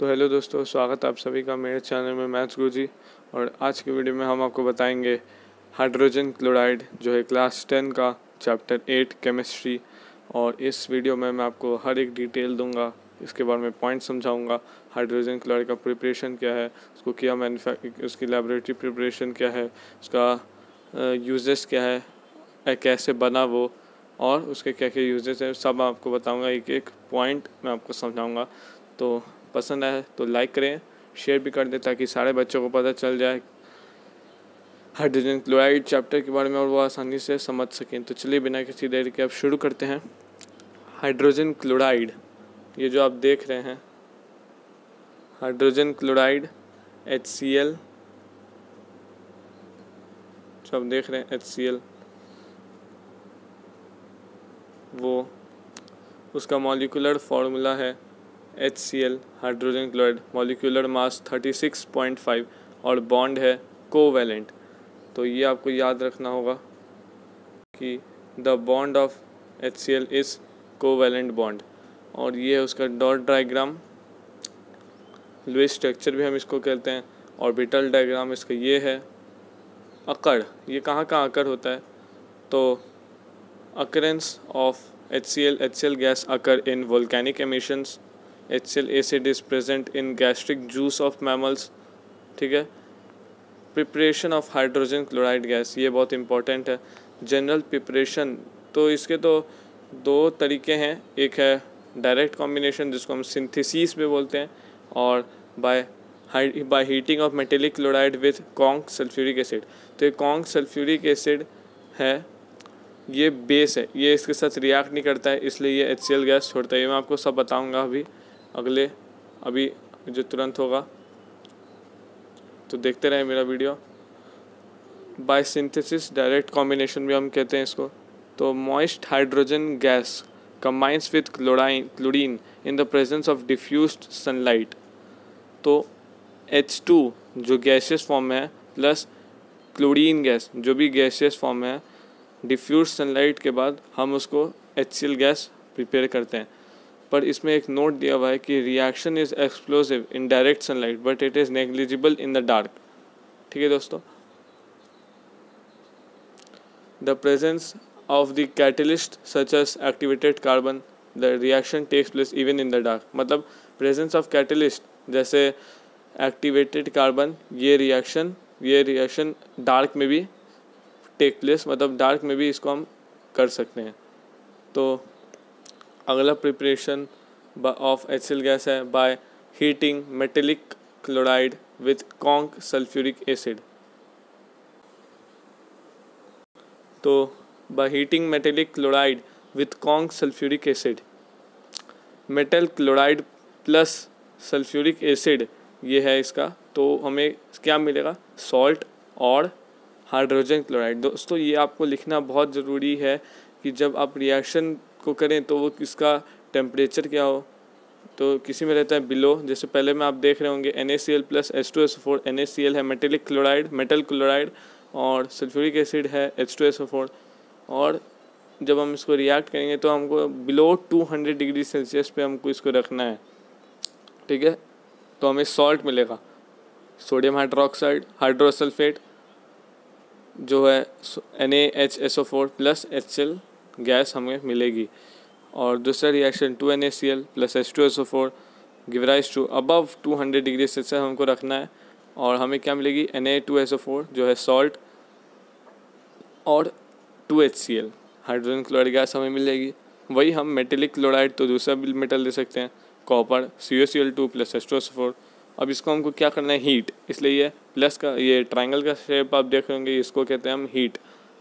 तो हेलो दोस्तों, स्वागत है आप सभी का मेरे चैनल में मैथ्स गुरुजी। और आज की वीडियो में हम आपको बताएंगे हाइड्रोजन क्लोराइड जो है क्लास 10 का चैप्टर 8 केमिस्ट्री। और इस वीडियो में मैं आपको हर एक डिटेल दूंगा, इसके बारे में पॉइंट समझाऊंगा। हाइड्रोजन क्लोराइड का प्रिपरेशन क्या है, उसको क्या उसकी लैबोरेटरी प्रिपरेशन क्या है, उसका यूजेस क्या है, कैसे बना वो, और उसके क्या क्या यूजेस है, सब आपको बताऊंगा। एक एक पॉइंट मैं आपको समझाऊंगा। तो पसंद आए तो लाइक करें, शेयर भी कर दें ताकि सारे बच्चों को पता चल जाए हाइड्रोजन क्लोराइड चैप्टर के बारे में और वो आसानी से समझ सकें। तो चलिए बिना किसी देरी के अब शुरू करते हैं। हाइड्रोजन क्लोराइड, ये जो आप देख रहे हैं हाइड्रोजन क्लोराइड HCl, जो आप देख रहे हैं HCl, वो उसका मॉलिक्यूलर फार्मूला है HCl hydrogen chloride, molecular mass 36.5 और बॉन्ड है कोवैलेंट। तो ये आपको याद रखना होगा कि the bond of HCl is covalent bond. और ये है उसका डॉट डायग्राम, लुईस स्ट्रक्चर भी हम इसको कहते हैं। ऑर्बिटल डायग्राम इसका ये है। अकड़, ये कहाँ कहाँ अकर होता है, तो occurrence of HCl gas occur in volcanic emissions. HCl acid is present in gastric juice of mammals। ठीक है। Preparation of hydrogen chloride gas, ये बहुत इंपॉर्टेंट है। जनरल प्रिपरेशन, तो इसके तो दो तरीके हैं। एक है डायरेक्ट कॉम्बिनेशन जिसको हम सिंथेसिस में बोलते हैं, और by heating of metallic chloride with conc sulphuric acid. तो ये कॉन्क सल्फ्यूरिक एसिड है, ये बेस है, ये इसके साथ रिएक्ट नहीं करता है, इसलिए ये HCl गैस छोड़ता है। ये मैं आपको सब बताऊंगा अभी जो तुरंत होगा। तो देखते रहें मेरा video. By synthesis direct combination भी हम कहते हैं इसको। तो moist hydrogen gas combines with chlorine in the presence of diffused sunlight. तो H2 जो गैसियस फॉर्म में है प्लस क्लोरीन गैस जो भी गैसियस फॉर्म में है, डिफ्यूज सनलाइट के बाद हम उसको HCl गैस प्रिपेयर करते हैं। पर इसमें एक नोट दिया हुआ है कि reaction is explosive in direct sunlight but it is negligible in the dark. ठीक है दोस्तों। The presence of the catalyst such as activated carbon, the reaction takes place even in the dark. मतलब presence of catalyst जैसे activated carbon, ये reaction dark में भी take place, मतलब dark में भी इसको हम कर सकते हैं। तो अगला प्रिपरेशन ऑफ HCl गैस है by heating metallic chloride with conc sulphuric acid. तो by heating metallic chloride with conc sulphuric acid, metal chloride plus sulphuric acid ये है इसका, तो हमें क्या मिलेगा, सॉल्ट और हाइड्रोजन क्लोराइड। दोस्तों ये आपको लिखना बहुत ज़रूरी है कि जब आप रिएक्शन को करें तो वो किसका टेम्परेचर क्या हो। तो किसी में रहता है बिलो, जैसे पहले में आप देख रहे होंगे NaCl प्लस H2SO4। NaCl है मेटेलिक क्लोराइड, मेटल क्लोराइड, और सल्फ्यूरिक एसिड है H2SO4। और जब हम इसको रिएक्ट करेंगे तो हमको बिलो 200 डिग्री सेल्सियस पे हमको इसको रखना है। ठीक है। तो हमें सॉल्ट मिलेगा, सोडियम हाइड्रोक्साइड, हाइड्रोसल्फेट जो है NaHSO4 प्लस HCl गैस हमें मिलेगी। और दूसरा reaction 2NaCl plus H2SO4 give rise to above 200 degree Celsius हमको रखना है, और हमें क्या मिलेगी, Na2SO4 जो है सॉल्ट, और 2HCl हाइड्रोजन क्लोराइड गैस हमें मिलेगी। वही हम मेटेलिक क्लोराइड तो दूसरा भी मेटल दे सकते हैं, कॉपर CuCl2 प्लस H2SO4। अब इसको हमको क्या करना है, हीट, इसलिए ये प्लस का ये ट्रायंगल का शेप आप देख रहे होंगे, इसको कहते हैं हम हीट।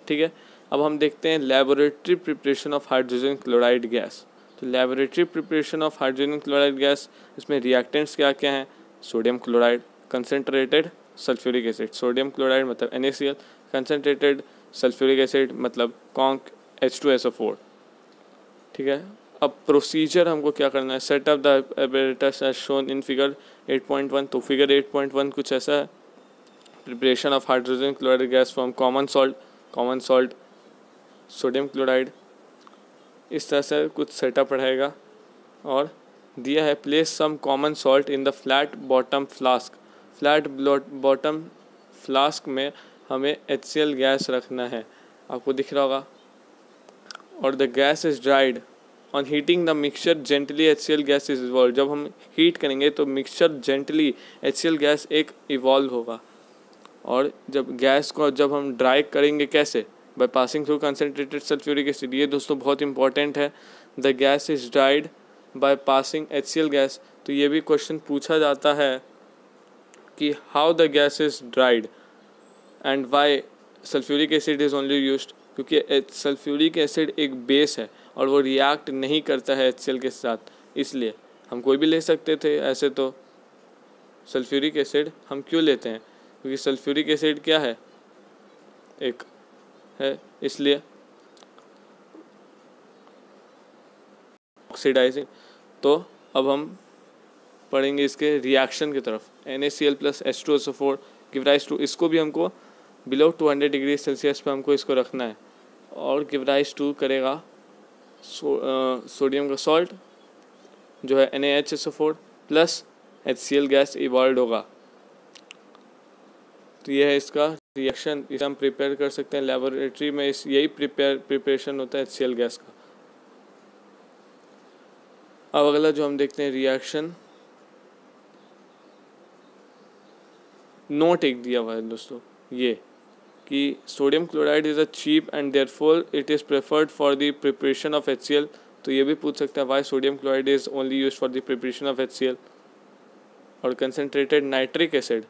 ठीक है। अब हम देखते हैं laboratory preparation of hydrogen chloride gas. तो laboratory preparation of hydrogen chloride gas, इसमें रिएक्टेंट्स क्या क्या हैं, sodium chloride, concentrated sulphuric acid, sodium chloride मतलब NaCl, कंसनट्रेटेड सल्फ्यूरिक एसिड मतलब कॉन्क H2SO4। ठीक है। अब प्रोसीजर हमको क्या करना है, set up the apparatus as shown in figure 8.1। तो फिगर 8.1 कुछ ऐसा है। Preparation of hydrogen chloride gas from common salt sodium chloride, इस तरह से कुछ सेटअप रहेगा। और दिया है place some common salt in the flat bottom flask. Flat bottom flask में हमें HCl गैस रखना है, आपको दिख रहा होगा। और the gas is dried on heating the mixture gently HCl gas is evolve. जब हम हीट करेंगे तो मिक्सचर जेंटली HCl गैस एक इवॉल्व होगा। और जब गैस को जब हम ड्राई करेंगे कैसे, by passing through concentrated sulphuric acid. ये दोस्तों बहुत इंपॉर्टेंट है, the gas is dried by passing HCl gas. तो ये भी क्वेश्चन पूछा जाता है कि how the gas is dried and why sulphuric acid is only used. क्योंकि सल्फ्यूरिक एसिड एक बेस है और वो रिएक्ट नहीं करता है HCl के साथ, इसलिए हम कोई भी ले सकते थे ऐसे। तो सल्फ्यूरिक एसिड हम क्यों लेते हैं, क्योंकि सल्फ्यूरिक एसिड क्या है, एक है, इसलिए ऑक्सीडाइजिंग। तो अब हम पढ़ेंगे इसके रिएक्शन की तरफ। NaCl plus H2SO4 give rise to, इसको भी हमको बिलो 200 डिग्री सेल्सियस पे हमको इसको रखना है, और गिव राइज टू करेगा सोडियम का सॉल्ट जो है NaHSO4 plus HCl gas evolve होगा। तो ये है इसका रिएक्शन, इसे हम प्रिपेयर कर सकते हैं लेबोरेटरी में। इस यही प्रिपरेशन होता है HCl गैस का। अब अगला जो हम देखते हैं रिएक्शन, नोट एक दिया हुआ है दोस्तों ये कि sodium chloride is a cheap and therefore it is preferred for the preparation of HCl। तो ये भी पूछ सकते हैं why sodium chloride is only use for the preparation of HCl। और concentrated nitric acid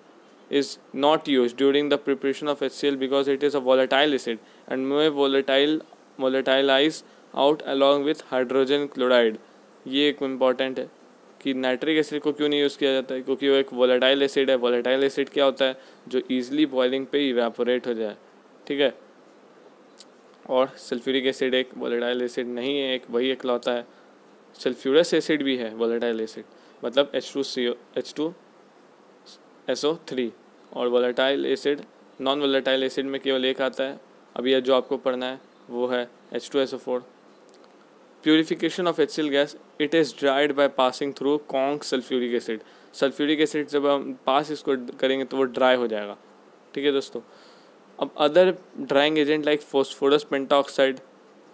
is not used during the preparation of HCl because it is a volatile acid and may volatilize out along with hydrogen chloride। ये एक important है कि nitric acid को क्यों नहीं use किया जाता है, क्योंकि वो एक वोलेटाइल एसिड है। वोलेटाइल एसिड क्या होता है, जो ईजिली बॉइलिंग पे इवेपोरेट हो जाए, ठीक है। और सल्फ्यूरिक एसिड एक वोलेटाइल एसिड नहीं है, एक वही इकलौता है। सल्फ्यूरस एसिड भी है वोलेटाइल एसिड, मतलब H2SO3। और volatile acid, non volatile acid में केवल एक आता है। अब यह जो आपको पढ़ना है वो है H2SO4। Purification of HCl gas, it is dried by passing through conc sulphuric acid. Sulphuric acid जब हम पास इसको करेंगे तो वो ड्राई हो जाएगा, ठीक है दोस्तों। अब other drying agent like phosphorus pentoxide,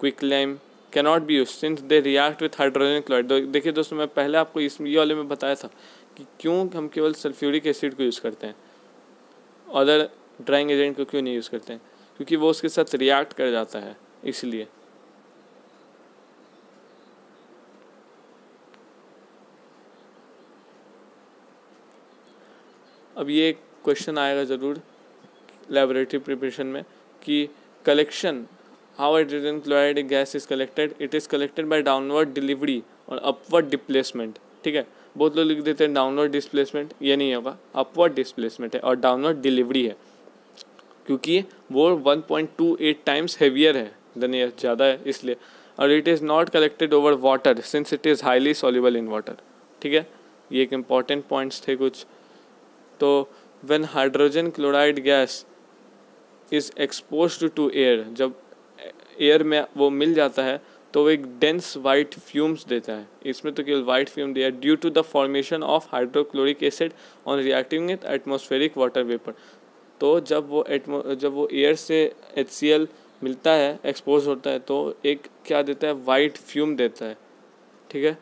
quicklime cannot be use since they react with hydrogen chloride. देखिए दोस्तों, मैं पहले आपको इस ये वाले में बताया था कि क्यों हम केवल सल्फ्यूरिक एसिड को यूज़ करते हैं, अदर ड्राइंग एजेंट को क्यों नहीं यूज़ करते हैं, क्योंकि वो उसके साथ रिएक्ट कर जाता है, इसलिए। अब ये क्वेश्चन आएगा ज़रूर लेबोरेटरी प्रिपरेशन में कि collection, how hydrogen chloride gas is collected, it is collected by downward delivery और अपवर्ड डिप्लेसमेंट, ठीक है। बहुत लोग लिख देते हैं डाउनवर्ड डिस्प्लेसमेंट, ये नहीं होगा, अपवर्ड डिस्प्लेसमेंट है और डाउनवर्ड डिलीवरी है, क्योंकि वो 1.28 टाइम्स हेवियर है देन एयर, ज़्यादा है इसलिए। और it is not collected over water since it is highly soluble in water, ठीक है। ये एक इम्पॉर्टेंट पॉइंट्स थे कुछ। तो when hydrogen chloride gas is exposed to air, जब एयर में वो मिल जाता है तो वो एक डेंस वाइट फ्यूम्स देता है। इसमें तो केवल वाइट फ्यूम दिया due to the formation of hydrochloric acid on reacting with atmospheric water vapour. तो जब वो एयर से HCl मिलता है, एक्सपोज होता है, तो एक क्या देता है, वाइट फ्यूम देता है, ठीक है।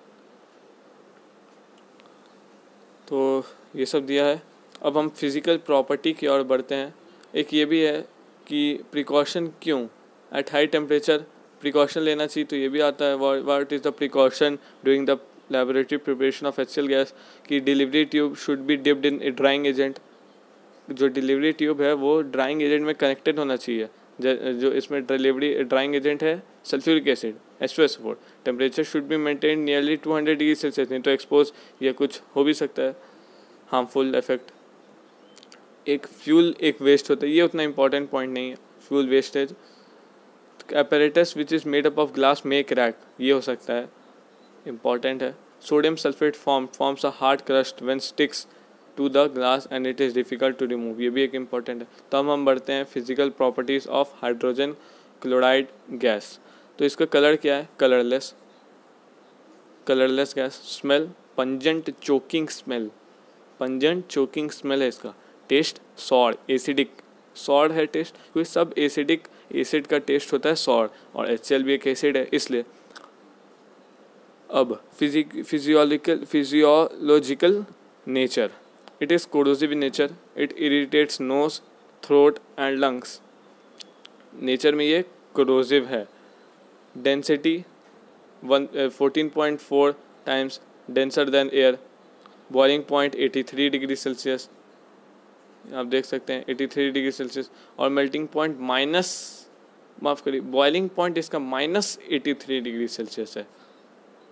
तो ये सब दिया है। अब हम फिज़िकल प्रॉपर्टी की ओर बढ़ते हैं। एक ये भी है कि प्रिकॉशन क्यों एट हाई टेम्परेचर प्रिकॉशन लेना चाहिए, तो ये भी आता है। What is the precaution during the laboratory preparation of HCl gas, कि delivery tube should be dipped in a drying agent. जो डिलीवरी ट्यूब है वो ड्राइंग एजेंट में कनेक्टेड होना चाहिए। जो इसमें ड्राइंग एजेंट है sulphuric acid H2SO4। Temperature should be maintain nearly 200 degree Celsius, नहीं तो एक्सपोज या कुछ हो भी सकता है हार्मफुल इफेक्ट। एक फ्यूल एक वेस्ट होता है, ये उतना इंपॉर्टेंट पॉइंट नहीं है, fuel wastage. apparatus which is made up of glass may crack, ये हो सकता है, important है। Sodium sulphate forms a hard crust when sticks to the glass and it is difficult to remove, ये भी एक important है। तो हम बढ़ते हैं physical properties of hydrogen chloride gas. तो इसका कलर क्या है, colourless, colourless gas. Smell pungent choking smell, pungent choking smell है इसका। टेस्ट सॉर एसिडिक, सॉर है टेस्ट क्योंकि सब एसिडिक एसिड का टेस्ट होता है सॉर, और HCl भी एक एसिड है इसलिए। अब physiological nature, it is corrosive in nature, it irritates nose throat and lungs. Nature में ये कोरोसिव है। Density 14.4 times denser then air. Boiling point 83 degree Celsius, आप देख सकते हैं 83 डिग्री सेल्सियस। और मेल्टिंग पॉइंट माफ़ करिए बॉइलिंग पॉइंट इसका -83 डिग्री सेल्सियस है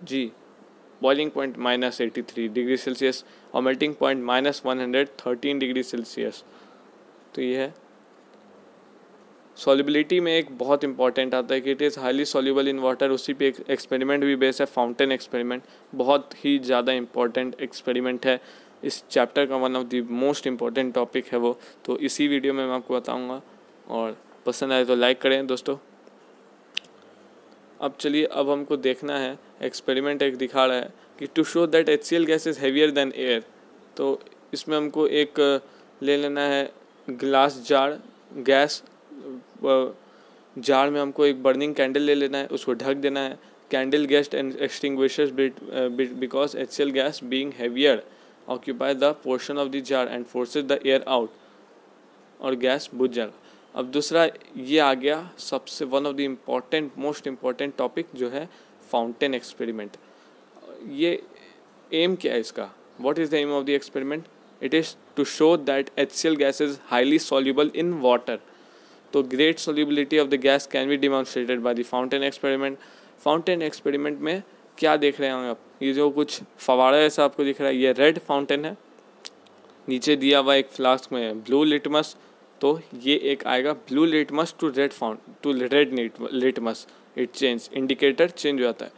जी। बॉइलिंग पॉइंट -83 डिग्री सेल्सियस और मेल्टिंग पॉइंट -113 डिग्री सेल्सियस। तो ये है। सॉल्युबिलिटी में एक बहुत इंपॉर्टेंट आता है कि it is highly soluble in water. उसी पे एक एक्सपेरिमेंट भी बेस है, फाउंटेन एक्सपेरिमेंट। बहुत ही ज़्यादा इंपॉर्टेंट एक्सपेरिमेंट है, इस चैप्टर का one of the most important topic है वो। तो इसी वीडियो में मैं आपको बताऊँगा, और पसंद आए तो लाइक करें दोस्तों। अब चलिए, अब हमको देखना है एक्सपेरिमेंट एक दिखा रहा है कि to show that HCl gas is heavier than air. तो इसमें हमको एक ले लेना है ग्लास जार, गैस जार में हमको एक बर्निंग कैंडल ले लेना है, उसको ढक देना है। कैंडल गेस्ट and extinguishers because HCl gas being heavier occupy the portion of the jar and forces the air out, और गैस बुझ जाएगा। अब दूसरा ये आ गया सबसे one of the important most important topic जो है फाउंटेन एक्सपेरिमेंट। ये एम क्या है इसका, what is the aim of the experiment? It is to show that HCl gas is highly soluble in water. तो great solubility of the gas can be demonstrated by the fountain experiment. Fountain experiment में क्या देख रहे होंगे आप, ये जो कुछ फवारा ऐसा आपको दिख रहा है, ये रेड फाउंटेन है। नीचे दिया हुआ एक फ्लास्क में ब्लू लिटमस, तो ये एक आएगा blue litmus to red litmus, it change, indicator change हो जाता है।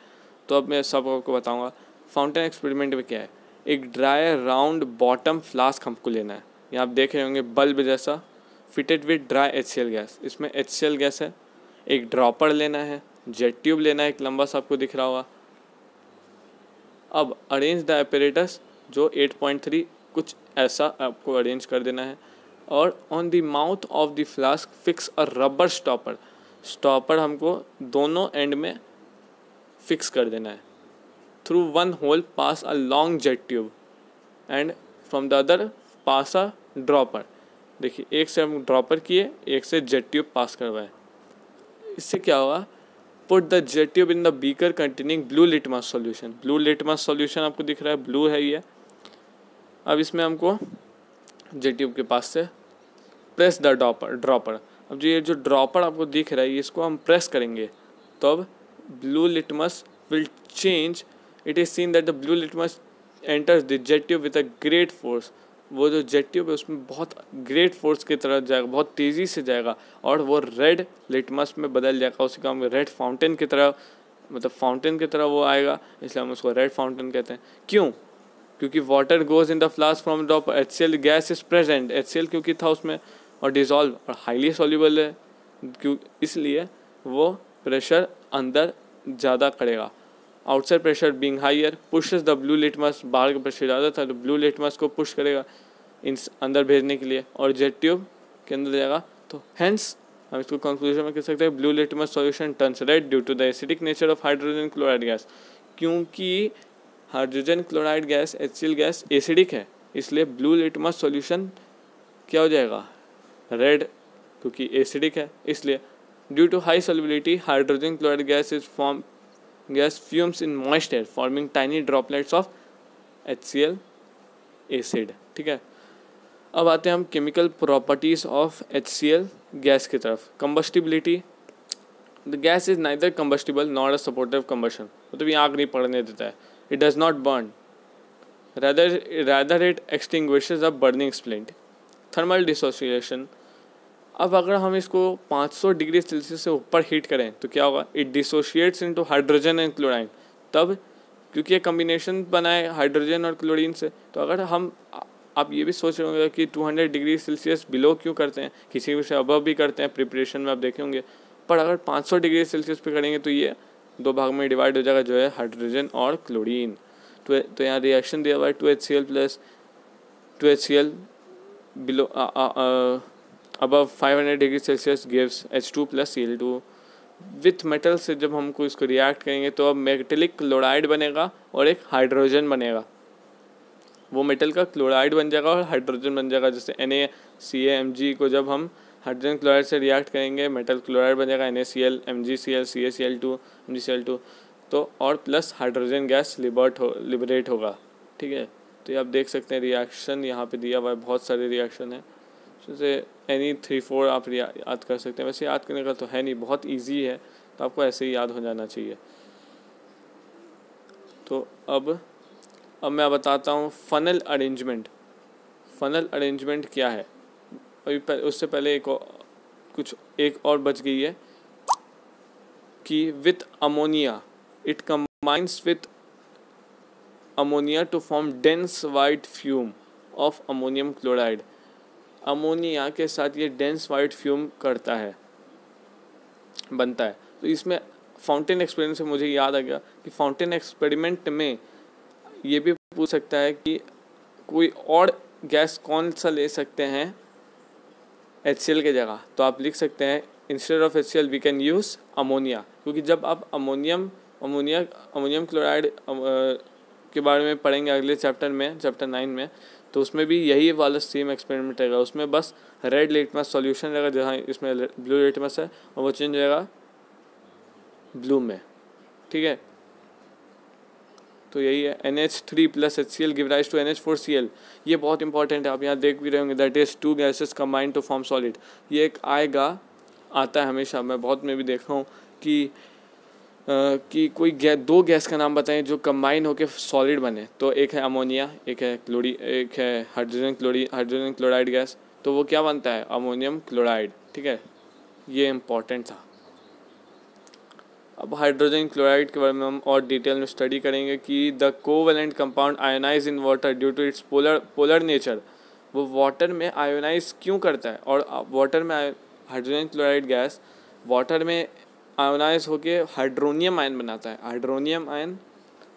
तो अब मैं सब आपको बताऊंगा फाउंटेन एक्सपेरिमेंट में क्या है। एक ड्राई राउंड बॉटम फ्लास्क हमको लेना है, यहाँ आप देख रहे होंगे बल्ब जैसा, fitted with dry HCl gas. इसमें HCl गैस है। एक ड्रॉपर लेना है, जेट ट्यूब लेना है, एक लंबा सा आपको दिख रहा होगा। अब अरेंज द एपरेटस, जो 8.3 कुछ ऐसा आपको अरेंज कर देना है। और on the mouth of the flask fix a rubber stopper, stopper हमको दोनों एंड में फिक्स कर देना है। Through one hole pass a long jet tube and from the other pass a dropper. देखिए, एक से हम ड्रॉपर किए, एक से जेट ट्यूब पास करवाए। इससे क्या होगा, put the jet tube in the beaker containing blue litmus solution. Blue litmus solution आपको दिख रहा है, ब्लू है ये। अब इसमें हमको जेट ट्यूब के पास से प्रेस द ड्रॉपर। अब जो ये जो ड्रॉपर आपको दिख रहा है, इसको हम प्रेस करेंगे तो अब blue litmus will change. It is seen that the blue litmus enters the jet tube with a great force. वो जो जेट ट्यूब है उसमें बहुत ग्रेट फोर्स की तरह जाएगा, बहुत तेज़ी से जाएगा, और वो रेड लिटमस में बदल जाएगा। उसी का हम रेड फाउंटेन की तरह, मतलब फाउंटेन की तरह वो आएगा, इसलिए हम उसको रेड फाउंटेन कहते हैं। क्यों? क्योंकि water goes in the flask from dropper, HCl gas is present, HCl क्योंकि था उसमें, और डिजॉल्व और हाईली सॉल्युबल है, क्यों, इसलिए वो प्रेशर अंदर ज़्यादा करेगा। Outside pressure being higher pushes the blue litmus, बाहर का प्रेशर ज़्यादा था तो ब्लू लिटमस को पुश करेगा इन अंदर भेजने के लिए, और जेट ट्यूब के अंदर जाएगा। तो हेंस हम इसको कंक्लूजन में कह सकते हैं, blue litmus solution turns red due to the acidic nature of hydrogen chloride gas. क्योंकि hydrogen chloride gas HCl gas acidic है, इसलिए ब्लू लिटमस सॉल्यूशन क्या हो जाएगा, रेड, क्योंकि एसिडिक है इसलिए। Due to high solubility hydrogen chloride gas fumes in moist air forming tiny droplets of HCl acid. ठीक है, अब आते हैं हम chemical properties of HCl gas की तरफ। Combustibility, the gas is neither combustible not a supportive combustion, मतलब ये आग नहीं पड़ने देता है। It does not burn, rather it extinguishes a burning splint. Thermal dissociation, अब अगर हम इसको 500 डिग्री सेल्सियस से ऊपर हीट करें तो क्या होगा, it dissociates into hydrogen and chlorine. तब क्योंकि ये कम्बिनेशन बना है हाइड्रोजन और क्लोरीन से, तो अगर हम, आप ये भी सोच रहे होंगे कि 200 डिग्री सेल्सियस बिलो क्यों करते हैं, किसी भी से अबव भी करते हैं प्रिपरेशन में, आप देखे होंगे, पर अगर 500 डिग्री सेल्सियस पे करेंगे तो ये दो भाग में डिवाइड हो जाएगा, जो है हाइड्रोजन और क्लोरीन। तो यहाँ रिएक्शन दिया हुआ है 2HCl plus 2HCl below above 500 degree Celsius gives H2 plus Cl2। With metal से जब हमको इसको रिएक्ट करेंगे तो अब मेटेलिक क्लोराइड बनेगा और एक हाइड्रोजन बनेगा। वो मेटल का क्लोराइड बन जाएगा और हाइड्रोजन बन जाएगा। जैसे NaCaMg को जब हम हाइड्रोजन क्लोराइड से रिएक्ट करेंगे मेटल क्लोराइड बन जाएगा NaCl MgCl CaCl2 MgCl2। तो और प्लस हाइड्रोजन गैस लिबरेट होगा। ठीक है, तो ये आप देख सकते हैं रिएक्शन यहाँ पे दिया हुआ है, बहुत सारे रिएक्शन है। जैसे एनी 3-4 आप याद कर सकते हैं। वैसे याद करने का तो है नहीं, बहुत इजी है, तो आपको ऐसे ही याद हो जाना चाहिए। तो अब मैं बताता हूँ फनल अरेंजमेंट। फनल अरेंजमेंट क्या है, अभी उससे पहले एक और बच गई है कि with ammonia it combines with ammonia to form dense white fume of ammonium chloride. Ammonia के साथ ये डेंस वाइट फ्यूम बनता है। तो इसमें फाउंटेन एक्सपेरिमेंट से मुझे याद आ गया कि फाउंटेन एक्सपेरिमेंट में ये भी पूछ सकता है कि कोई और गैस कौन सा ले सकते हैं HCl के जगह। तो आप लिख सकते हैं instead of HCl we can use ammonia, क्योंकि जब आप अमोनियम क्लोराइड के बारे में पढ़ेंगे अगले चैप्टर 9 में, तो उसमें भी यही वाला सेम एक्सपेरिमेंट रहेगा। उसमें बस रेड लिटमस सॉल्यूशन रहेगा, जहाँ इसमें ब्लू लिटमस है, और वो चेंज रहेगा ब्लू में। ठीक है, तो यही है NH3 plus HCl give rise to NH4Cl। ये बहुत इंपॉर्टेंट है, आप यहाँ देख भी रहे होंगे, that is 2 gases combined to form solid. ये एक आता है हमेशा, मैं बहुत में भी देखा हूँ कि कोई 2 गैस का नाम बताएं जो कंबाइन होकर सॉलिड बने। तो एक है अमोनिया, एक है हाइड्रोजन क्लोराइड गैस। तो वो क्या बनता है, अमोनियम क्लोराइड। ठीक है, ये इम्पॉर्टेंट था। अब हाइड्रोजन क्लोराइड के बारे में हम और डिटेल में स्टडी करेंगे कि the covalent compound ionize in water due to its polar nature. वो वाटर में आयोनाइज क्यों करता है, और वाटर में हाइड्रोजन क्लोराइड गैस वाटर में आयोनाइज होके हाइड्रोनियम आयन बनाता है। हाइड्रोनियम आयन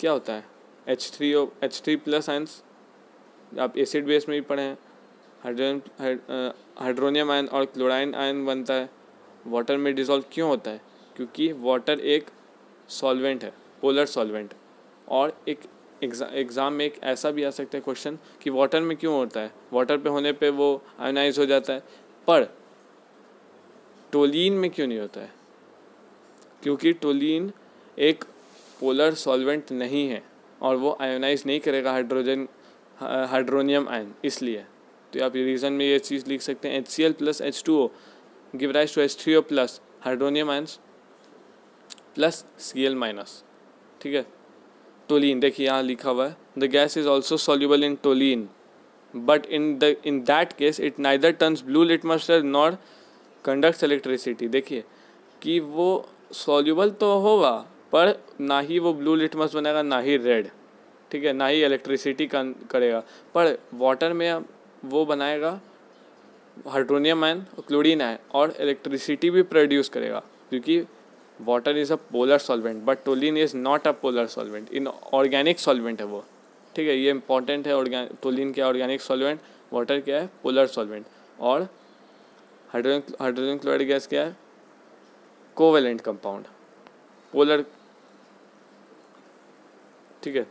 क्या होता है, H3 प्लस आयन्स, आप एसिड बेस में भी पढ़े हैं। हाइड्रोनियम आयन और क्लोराइन आयन बनता है। वाटर में डिसॉल्व क्यों होता है, क्योंकि वाटर एक सॉल्वेंट है, पोलर सॉल्वेंट। और एक एग्ज़ाम में एक ऐसा भी आ सकता है क्वेश्चन कि वाटर में क्यों होता है, वाटर पे होने पे वो आयोनाइज हो जाता है, पर टोलीन में क्यों नहीं होता है, क्योंकि टोलीन एक पोलर सॉल्वेंट नहीं है और वो आयोनाइज नहीं करेगा हाइड्रोनियम आयन, इसलिए। तो आप रीज़न में ये चीज़ लिख सकते हैं, HCl plus H2O give rise to H3O plus hydronium ions plus Cl minus. ठीक है, टोलीन देखिए यहाँ लिखा हुआ है, the gas is also soluble in toluene but in that case it neither turns blue litmus nor conducts electricity. देखिए कि वो सॉल्यूबल तो होगा पर ना ही वो ब्लू लिटमस बनेगा, ना ही रेड। ठीक है, ना ही इलेक्ट्रिसिटी करेगा, पर वाटर में वो बनाएगा हाइड्रोनियम आयन और क्लोरीन आयन और इलेक्ट्रिसिटी भी प्रोड्यूस करेगा, क्योंकि water is a polar solvent but टोलीन is not a polar solvent, in organic solvent है वो। ठीक है, ये इंपॉर्टेंट है। टोलीन क्या है, ऑर्गेनिक सॉल्वेंट, वाटर क्या है, पोलर सॉल्वेंट, और हाइड्रोजन क्लोराइड गैस क्या है, कोवेलेंट कंपाउंड, पोलर। ठीक है,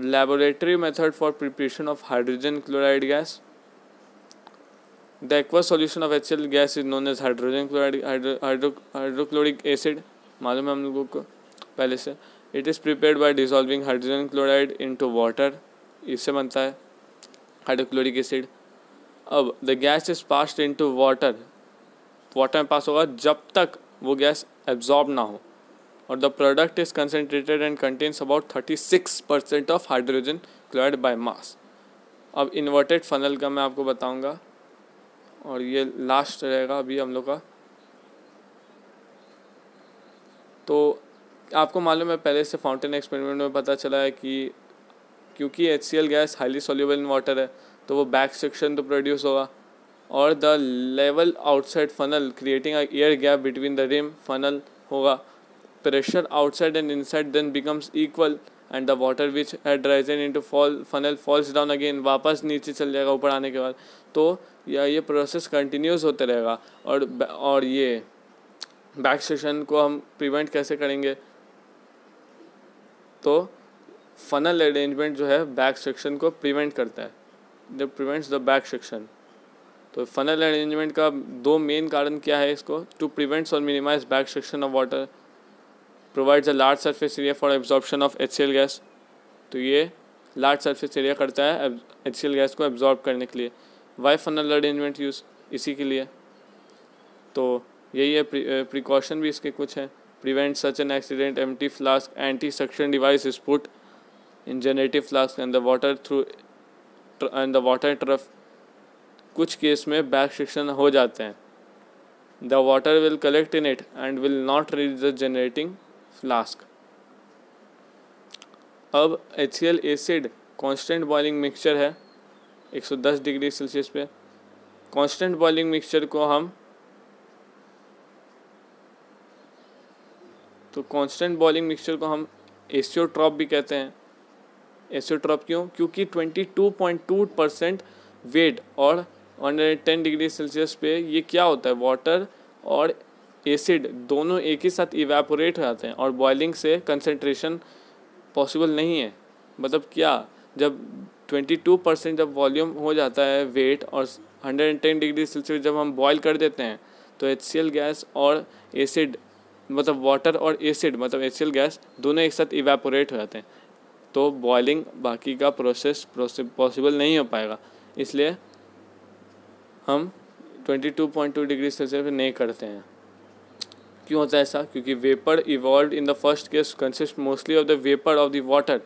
laboratory method for preparation of hydrogen chloride gas. The aqueous solution of HCl gas is known as hydrogen chloride hydrochloric acid, मालूम है हम लोगों को पहले से। It is prepared by dissolving hydrogen chloride into water, इससे बनता है हाइड्रोक्लोरिक एसिड। अब the gas is passed into water, water में पास होगा जब तक वो गैस एब्जॉर्ब ना हो, और the product is concentrated and contains about 36% of hydrogen chloride by mass. अब इन्वर्टेड फनल का मैं आपको बताऊंगा, और ये लास्ट रहेगा अभी हम लोग का। तो आपको मालूम है पहले से फाउंटेन एक्सपेरिमेंट में पता चला है कि क्योंकि HCl gas highly soluble in water है, तो वो बैक सेक्शन तो प्रोड्यूस होगा, और the level outside funnel creating a air gap between the rim funnel होगा। pressure outside and inside then becomes equal and the water which had risen into funnel falls down again, वापस नीचे चल जाएगा ऊपर आने के बाद। तो ये प्रोसेस कंटिन्यूस होते रहेगा। और ये बैक सेक्शन को हम प्रिवेंट कैसे करेंगे? तो फनल अरेंजमेंट जो है बैक सेक्शन को प्रिवेंट करता है, जब प्रिवेंट्स द बैक सेक्शन। तो फनल अरेंजमेंट का दो मेन कारण क्या है इसको? टू प्रिवेंट्स और minimize back suction of water, provides a large surface area for absorption of HCl gas. तो ये लार्ज सरफेस एरिया करता है HCl गैस को एब्जॉर्ब करने के लिए। Why funnel arrangement use? इसी के लिए। तो यही है, प्रिकॉशन भी इसके कुछ हैं। Prevent such an accident, empty flask, anti suction device is put in generative flask and the water trough. कुछ केस में बैक सेक्शन हो जाते हैं। The water will collect in it and will not reach the generating flask. अब HCl acid constant boiling mixture है 110 degree Celsius पे। Constant boiling mixture को हम एसियोट्रॉप भी कहते हैं। एसियोट्रॉप क्यों? क्योंकि 22.2% वेट और 110 डिग्री सेल्सियस पे ये क्या होता है, वाटर और एसिड दोनों एक ही साथ इवेपोरेट हो जाते हैं और बॉइलिंग से कंसंट्रेशन पॉसिबल नहीं है। मतलब क्या, जब 22% जब वॉल्यूम हो जाता है वेट और 110 डिग्री सेल्सियस जब हम बॉयल कर देते हैं तो HCl गैस और एसिड मतलब वाटर और एसिड मतलब HCl गैस दोनों एक साथ इवेपोरेट हो जाते हैं। तो बॉइलिंग बाकी का प्रोसेस पॉसिबल नहीं हो पाएगा। इसलिए हम 22.2 डिग्री सेल्सियस पे नहीं करते हैं। क्यों होता है ऐसा? क्योंकि vapour evolve in the first case consist mostly of the vapour of the water,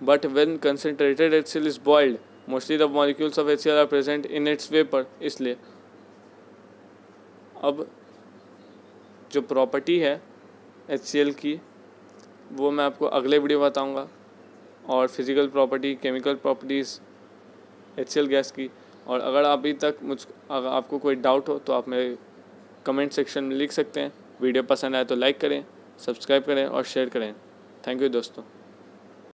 but when concentrated HCl is boiled mostly the molecules of HCl are present in its vapour. इसलिए अब जो प्रॉपर्टी है HCl की वो मैं आपको अगले video बताऊंगा, और physical property, chemical properties HCl gas की। और अगर अभी तक अगर आपको कोई डाउट हो तो आप मेरे कमेंट सेक्शन में लिख सकते हैं। वीडियो पसंद आए तो लाइक करें, सब्सक्राइब करें और शेयर करें। थैंक यू दोस्तों।